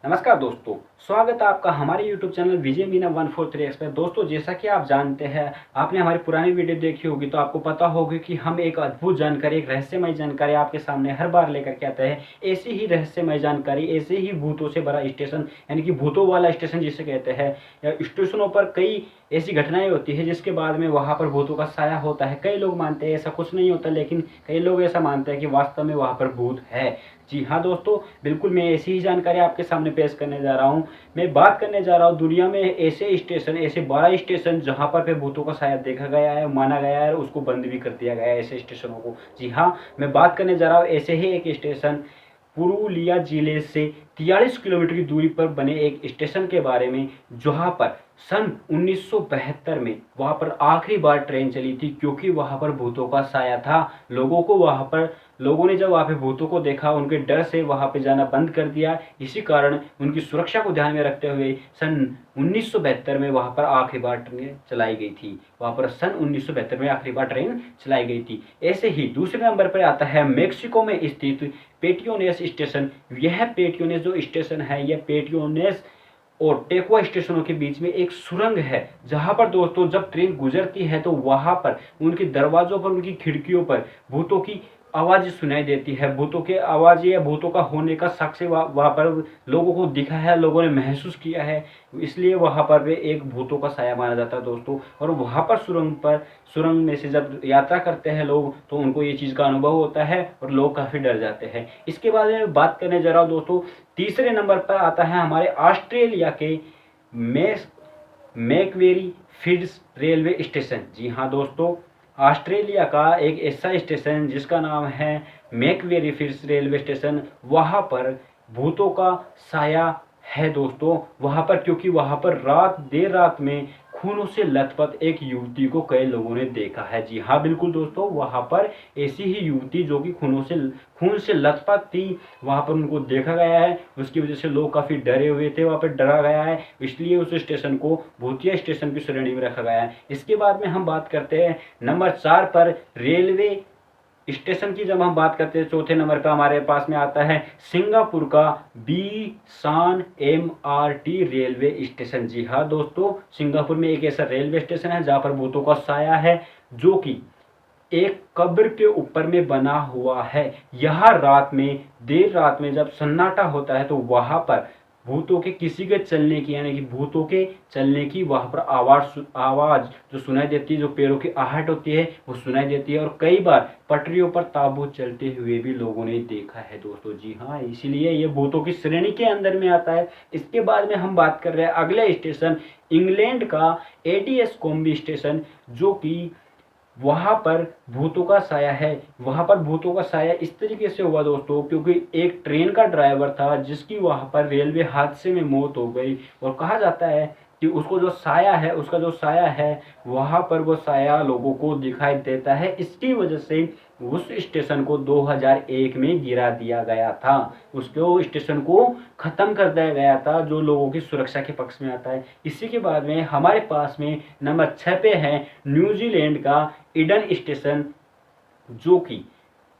नमस्कार दोस्तों, स्वागत है आपका हमारे YouTube चैनल विजय मीना 143 पर। दोस्तों, जैसा कि आप जानते हैं, आपने हमारी पुरानी वीडियो देखी होगी तो आपको पता होगा कि हम एक अद्भुत जानकारी, एक रहस्यमय जानकारी आपके सामने हर बार लेकर के आते हैं। ऐसी ही रहस्यमय जानकारी, ऐसे ही भूतों से भरा स्टेशन, यानी कि भूतों वाला स्टेशन जिसे कहते हैं, या स्टेशनों पर कई ऐसी घटनाएं होती है जिसके बाद में वहाँ पर भूतों का साया होता है। कई लोग मानते हैं ऐसा कुछ नहीं होता, लेकिन कई लोग ऐसा मानते हैं कि वास्तव में वहाँ पर भूत है। जी हाँ दोस्तों, बिल्कुल मैं ऐसी ही जानकारी आपके सामने पेश करने जा रहा हूँ। मैं बात करने जा रहा हूँ दुनिया में ऐसे स्टेशन, ऐसे 12 स्टेशन जहाँ पर भूतों का साया देखा गया है, माना गया है, उसको बंद भी कर दिया गया है ऐसे स्टेशनों को। जी हाँ, मैं बात करने जा रहा हूँ ऐसे ही एक स्टेशन, पुरुलिया जिले से 43 किलोमीटर की दूरी पर बने एक स्टेशन के बारे में, जहाँ पर सन 1972 में वहाँ पर आखिरी बार ट्रेन चली थी, क्योंकि वहाँ पर भूतों का साया था। लोगों ने जब वहाँ पे भूतों को देखा, उनके डर से वहाँ पे जाना बंद कर दिया। इसी कारण उनकी सुरक्षा को ध्यान में रखते हुए सन 1972 में वहाँ पर आखिरी बार ट्रेन चलाई गई थी। वहाँ पर सन 1972 में आखिरी बार ट्रेन चलाई गई थी। ऐसे ही दूसरे नंबर पर आता है मेक्सिको में स्थित पेटियोनेस स्टेशन। यह पेटियोनेस जो स्टेशन है, यह पेटियोनेस और टेकुआ स्टेशनों के बीच में एक सुरंग है, जहां पर दोस्तों जब ट्रेन गुजरती है तो वहां पर उनके दरवाजों पर, उनकी खिड़कियों पर भूतों की आवाज सुनाई देती है। भूतों के आवाज या भूतों का होने का साक्ष्य वहां पर लोगों को दिखा है, लोगों ने महसूस किया है। इसलिए वहां पर वे एक भूतों का साया माना जाता है दोस्तों। और वहां पर सुरंग में से जब यात्रा करते हैं लोग, तो उनको ये चीज़ का अनुभव होता है और लोग काफ़ी डर जाते हैं। इसके बाद में बात करने जा रहा हूँ दोस्तों, तीसरे नंबर पर आता है हमारे ऑस्ट्रेलिया के मैकवेरी फील्ड्स रेलवे स्टेशन। जी हाँ दोस्तों, ऑस्ट्रेलिया का एक ऐसा स्टेशन जिसका नाम है मैकवेरी फील्ड्स रेलवे स्टेशन, वहाँ पर भूतों का साया है दोस्तों। वहाँ पर, क्योंकि वहाँ पर देर रात में खूनों से लथपथ एक युवती को कई लोगों ने देखा है। जी हाँ बिल्कुल दोस्तों, वहाँ पर ऐसी ही युवती जो कि खून से लथपथ थी, वहाँ पर उनको देखा गया है। उसकी वजह से लोग काफ़ी डरे हुए थे, वहाँ पर डरा गया है, इसलिए उस स्टेशन को भूतिया स्टेशन की श्रेणी में रखा गया है। इसके बाद में हम बात करते हैं नंबर 4 पर रेलवे स्टेशन की। जब हम बात करते हैं चौथे नंबर पर हमारे पास में आता है सिंगापुर का बीसान MRT रेलवे स्टेशन। जी हाँ दोस्तों, सिंगापुर में एक ऐसा रेलवे स्टेशन है जहाँ पर भूतों का साया है, जो कि एक कब्र के ऊपर में बना हुआ है। यहाँ देर रात में जब सन्नाटा होता है तो वहाँ पर भूतों के किसी के चलने की, यानी कि भूतों के चलने की वहाँ पर आवाज जो सुनाई देती है, जो पैरों की आहट होती है वो सुनाई देती है। और कई बार पटरियों पर ताबूत चलते हुए भी लोगों ने देखा है दोस्तों। जी हाँ, इसीलिए ये भूतों की श्रेणी के अंदर में आता है। इसके बाद में हम बात कर रहे हैं अगले स्टेशन, इंग्लैंड का एडीएस कोम्बी स्टेशन, जो कि वहाँ पर भूतों का साया है। वहाँ पर भूतों का साया इस तरीके से हुआ दोस्तों, क्योंकि एक ट्रेन का ड्राइवर था जिसकी वहाँ पर रेलवे हादसे में मौत हो गई, और कहा जाता है कि उसका जो साया है वहाँ पर वो साया लोगों को दिखाई देता है। इसकी वजह से उस स्टेशन को 2001 में गिरा दिया गया था। उसको स्टेशन को ख़त्म कर दिया गया था, जो लोगों की सुरक्षा के पक्ष में आता है। इसी के बाद में हमारे पास में नंबर 6 पे है न्यूजीलैंड का ईडन स्टेशन, जो कि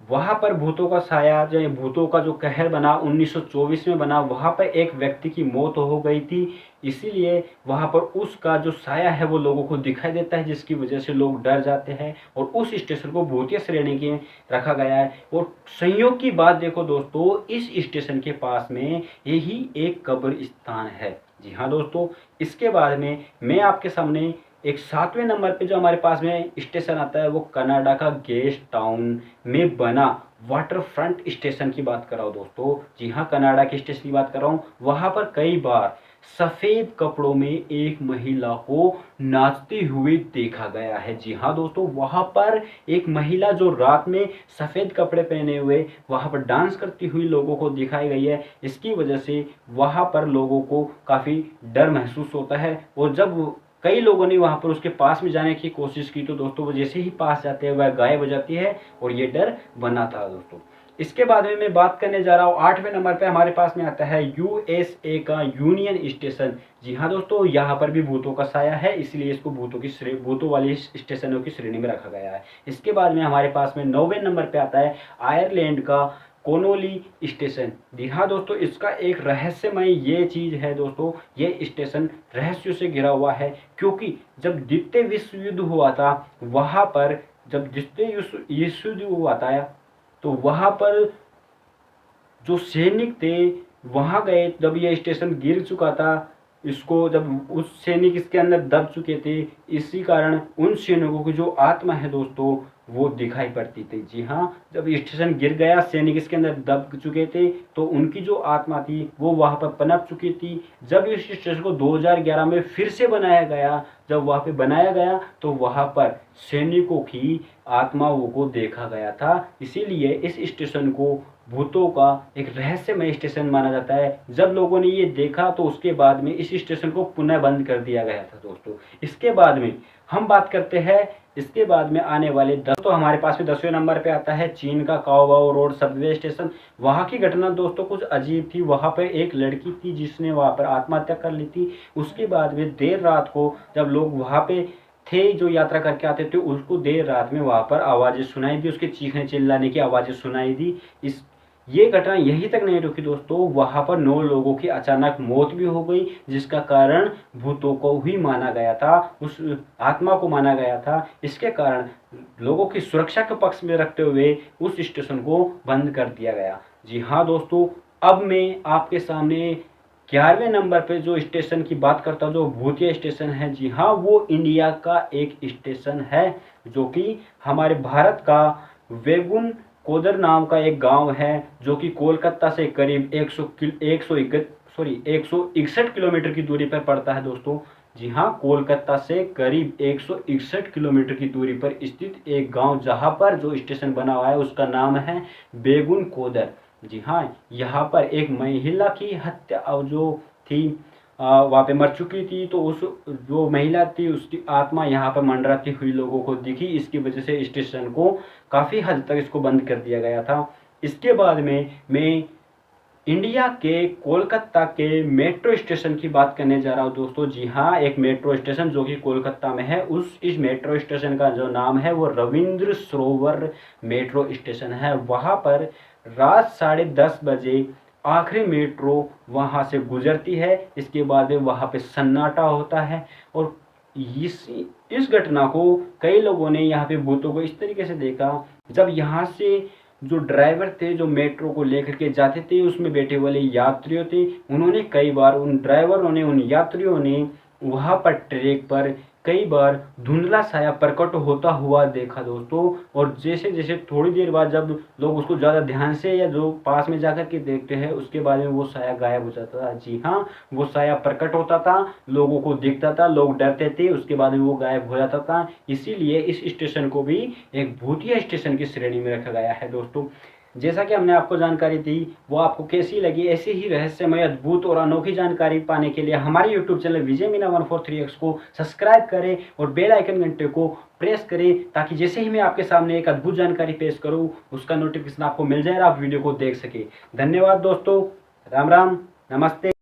वहाँ पर भूतों का साया, जो भूतों का जो कहर बना 1924 में बना, वहाँ पर एक व्यक्ति की मौत हो गई थी। इसीलिए वहाँ पर उसका जो साया है वो लोगों को दिखाई देता है, जिसकी वजह से लोग डर जाते हैं, और उस स्टेशन को भूतिया श्रेणी के रखा गया है। और संयोग की बात देखो दोस्तों, इस स्टेशन के पास में यही एक कब्रिस्तान है। जी हाँ दोस्तों, इसके बाद में मैं आपके सामने एक 7वें नंबर पे जो हमारे पास में स्टेशन आता है, वो कनाडा का गेस्ट टाउन में बना वाटर फ्रंट स्टेशन की बात कर रहा हूँ दोस्तों। जी हाँ, कनाडा के स्टेशन की बात कर रहा हूँ। वहाँ पर कई बार सफ़ेद कपड़ों में एक महिला को नाचते हुए देखा गया है। जी हाँ दोस्तों, वहाँ पर एक महिला जो रात में सफ़ेद कपड़े पहने हुए वहाँ पर डांस करती हुई लोगों को दिखाई गई है। इसकी वजह से वहाँ पर लोगों को काफ़ी डर महसूस होता है, और जब कई लोगों ने वहाँ पर उसके पास में जाने की कोशिश की तो दोस्तों वो जैसे ही पास जाते हैं वह गायब हो जाती है, और ये डर बना था दोस्तों। इसके बाद में मैं बात करने जा रहा हूँ 8वें नंबर पे हमारे पास में आता है USA का यूनियन स्टेशन। जी हाँ दोस्तों, यहाँ पर भी भूतों का साया है, इसलिए इसको भूतों वाली स्टेशनों की श्रेणी में रखा गया है। इसके बाद में हमारे पास में 9वें नंबर पे आता है आयरलैंड का कोनोली स्टेशन। जी हाँ दोस्तों, इसका एक रहस्यमय ये चीज़ है दोस्तों, ये स्टेशन रहस्यों से घिरा हुआ है, क्योंकि जब द्वितीय विश्व युद्ध हुआ था वहाँ पर, जब द्वितीय विश्व युद्ध हुआ था तो वहाँ पर जो सैनिक थे वहाँ गए, जब ये स्टेशन गिर चुका था, इसको जब उस सैनिक इसके अंदर दब चुके थे, इसी कारण उन सैनिकों की जो आत्मा है दोस्तों वो दिखाई पड़ती थी। जी हाँ, जब स्टेशन गिर गया, सैनिक इसके अंदर दब चुके थे, तो उनकी जो आत्मा थी वो वहाँ पर पनप चुकी थी। जब इस स्टेशन को 2011 में फिर से बनाया गया, जब वहाँ पे बनाया गया तो वहाँ पर सैनिकों की आत्माओं को देखा गया था। इसीलिए इस स्टेशन को भूतों का एक रहस्यमय स्टेशन माना जाता है। जब लोगों ने ये देखा तो उसके बाद में इस स्टेशन को पुनः बंद कर दिया गया था दोस्तों। इसके बाद में हम बात करते हैं, इसके बाद में आने वाले 10, तो हमारे पास में 10वें नंबर पे आता है चीन का काओबाओ रोड सबवे स्टेशन। वहाँ की घटना दोस्तों कुछ अजीब थी। वहाँ पर एक लड़की थी जिसने वहाँ पर आत्महत्या कर ली थी। उसके बाद में देर रात को जब लोग वहाँ पे थे जो यात्रा करके आते थे, उसको देर रात में वहाँ पर आवाज़ें सुनाई दी, उसके चीखने चिल्लाने की आवाज़ें सुनाई दी। ये घटना यहीं तक नहीं रुकी दोस्तों, वहाँ पर 9 लोगों की अचानक मौत भी हो गई, जिसका कारण भूतों को ही माना गया था, उस आत्मा को माना गया था। इसके कारण लोगों की सुरक्षा के पक्ष में रखते हुए उस स्टेशन को बंद कर दिया गया। जी हाँ दोस्तों, अब मैं आपके सामने 11वें नंबर पे जो स्टेशन की बात करता हूँ, जो भूतिया स्टेशन है। जी हाँ, वो इंडिया का एक स्टेशन है जो कि हमारे भारत का वेगुन कोदर नाम का एक गांव है, जो कि कोलकाता से करीब 161 किलोमीटर की दूरी पर पड़ता है दोस्तों। जी हाँ, कोलकाता से करीब 161 किलोमीटर की दूरी पर स्थित एक गांव, जहां पर जो स्टेशन बना हुआ है उसका नाम है बेगुन कोदर। जी हाँ, यहाँ पर एक महिला की हत्या जो थी वहाँ पे मर चुकी थी, तो उस जो महिला थी उसकी आत्मा यहाँ पर मंडराती हुई लोगों को दिखी। इसकी वजह से स्टेशन को काफ़ी हद तक इसको बंद कर दिया गया था। इसके बाद में मैं इंडिया के कोलकाता के मेट्रो स्टेशन की बात करने जा रहा हूँ दोस्तों। जी हाँ, एक मेट्रो स्टेशन जो कि कोलकाता में है, इस मेट्रो स्टेशन का जो नाम है वो रविंद्र सरोवर मेट्रो स्टेशन है। वहाँ पर रात 10:30 बजे आखिरी मेट्रो वहाँ से गुजरती है। इसके बाद में वहाँ पे सन्नाटा होता है, और इस घटना को कई लोगों ने यहाँ पे भूतों को इस तरीके से देखा, जब यहाँ से जो ड्राइवर थे जो मेट्रो को लेकर के जाते थे, उसमें बैठे वाले यात्रियों थे, उन्होंने कई बार उन ड्राइवरों ने, उन यात्रियों ने वहाँ पर ट्रैक पर कई बार धुंधला साया प्रकट होता हुआ देखा दोस्तों। और जैसे जैसे थोड़ी देर बाद जब लोग उसको ज़्यादा ध्यान से या जो पास में जाकर के देखते हैं, उसके बाद में वो साया गायब हो जाता था। जी हाँ, वो साया प्रकट होता था, लोगों को दिखता था, लोग डरते थे, उसके बाद में वो गायब हो जाता था। इसीलिए इस स्टेशन को भी एक भूतिया स्टेशन की श्रेणी में रखा गया है दोस्तों। जैसा कि हमने आपको जानकारी दी, वो आपको कैसी लगी? ऐसी ही रहस्यमय, अद्भुत और अनोखी जानकारी पाने के लिए हमारे YouTube चैनल विजय मीना 143x को सब्सक्राइब करें और बेल आइकन घंटे को प्रेस करें, ताकि जैसे ही मैं आपके सामने एक अद्भुत जानकारी पेश करूं उसका नोटिफिकेशन आपको मिल जाए और आप वीडियो को देख सकें। धन्यवाद दोस्तों, राम राम, नमस्ते।